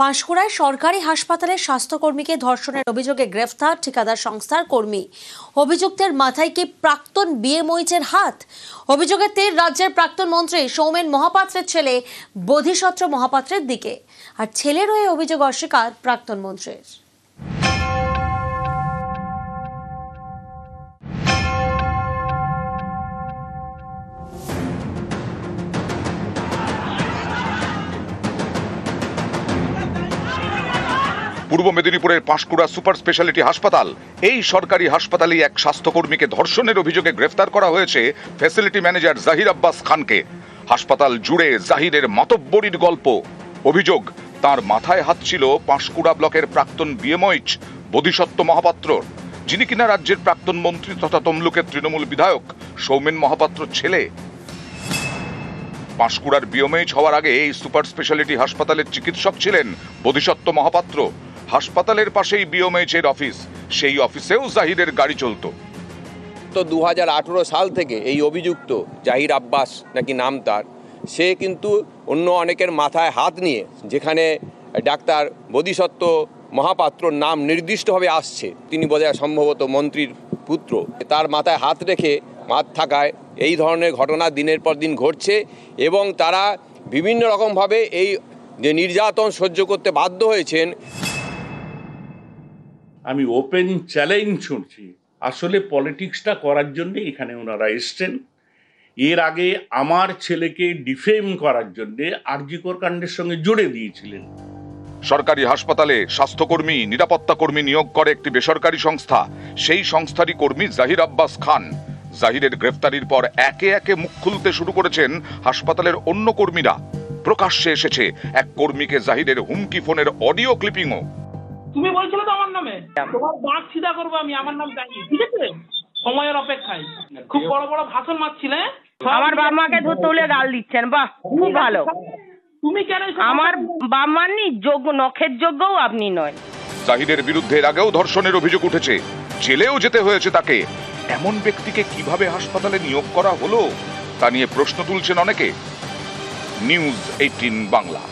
পাঁশকুড়ায় সরকারি হাসপাতালের স্বাস্থ্যকর্মীকে ধর্ষণের অভিযোগে গ্রেফতার ঠিকাদার সংস্থার কর্মী। অভিযুক্তের মাথায় কি প্রাক্তন বিএমওইচের হাত? অভিযোগের তীর রাজ্যের প্রাক্তন মন্ত্রী সৌমেন মহাপাত্রের ছেলে বোধিসত্ত্ব মহাপাত্রের দিকে, আর ছেলের হয়ে অভিযোগ অস্বীকার প্রাক্তন মন্ত্রীর। পূর্ব মেদিনীপুরের পাঁশকুড়া সুপার স্পেশালিটি হাসপাতাল, এই সরকারি হাসপাতালে এক স্বাস্থ্যকর্মীকে ধর্ষণের অভিযোগে গ্রেফতার করা হয়েছে ফ্যাসিলিটি ম্যানেজার জাহির আব্বাস খানকে। হাসপাতাল জুড়ে জাহিরের মাতব্বরির গল্প। অভিযোগ, তার মাথায় হাত ছিল পাঁশকুড়া ব্লকের প্রাক্তন বিএমওইচ বোধিসত্ত্ব মহাপাত্র, যিনি কিনা রাজ্যের প্রাক্তন মন্ত্রী তথা তমলুকের তৃণমূল বিধায়ক সৌমেন মহাপাত্রর ছেলে। পাঁশকুড়ার বিএমওইচ হওয়ার আগে এই সুপার স্পেশালিটি হাসপাতালের চিকিৎসক ছিলেন বোধিসত্ত্ব মহাপাত্র। হাসপাতালের পাশেই বিএমওইচ এর অফিস, সেই অফিসেও জাহিরের গাড়ি চলতো। তো 2018 সাল থেকে এই অভিযুক্ত জাহির আব্বাস নাকি নাম তার, সে কিন্তু অন্য অনেকের মাথায় হাত নিয়ে, যেখানে ডাক্তার বোধিসত্ত্ব মহাপাত্রর নাম নির্দিষ্টভাবে আসছে, তিনি বোধহয় সম্ভবত মন্ত্রীর পুত্র, তার মাথায় হাত রেখে মাত থাকায় এই ধরনের ঘটনা দিনের পর দিন ঘটছে এবং তারা বিভিন্ন রকমভাবে এই যে নির্যাতন সহ্য করতে বাধ্য হয়েছেন। আমি ওপেন চ্যালেঞ্জ ছুঁড়ছি, আসলে পলিটিক্সটা করার জন্য এখানে ওনারা এসছেন। এর আগে আমার ছেলেকে ডিফেম করার জন্য আরজিকর কাণ্ডের সঙ্গে জুড়ে দিয়েছিলেন। সরকারি হাসপাতালে স্বাস্থ্যকর্মী, নিরাপত্তা কর্মী নিয়োগ করে একটি বেসরকারি সংস্থা, সেই সংস্থারই কর্মী জাহির আব্বাস খান। জাহিরের গ্রেফতারির পর একে একে মুখ খুলতে শুরু করেছেন হাসপাতালের অন্য কর্মীরা। প্রকাশ্যে এসেছে এক কর্মীকে জাহিরের হুমকি ফোনের অডিও ক্লিপিংও। তুমি বলছিলে তো আমার নামে, তোমার বাঁক সিধা করবো আমি, আমার নাম জানি, ঠিক আছে? সময়ের অপেক্ষায় খুব বড় বড় ভাষণ মারছিলে, আমার বাবা মাকে ধরতে হলে গাল দিচ্ছেন, বাহ খুব ভালো। তুমি কেন? আমার বাবা মাননি যোগ্য, নখের যোগ্যও আপনি নয়। জাহিরের বিরুদ্ধে এর আগেও ধর্ষণের অভিযোগ উঠেছে, জেলেও যেতে হয়েছে তাকে। এমন ব্যক্তিকে কিভাবে হাসপাতালে নিয়োগ করা হলো তা নিয়ে প্রশ্ন তুলছেন অনেকে। নিউজ 18 বাংলা।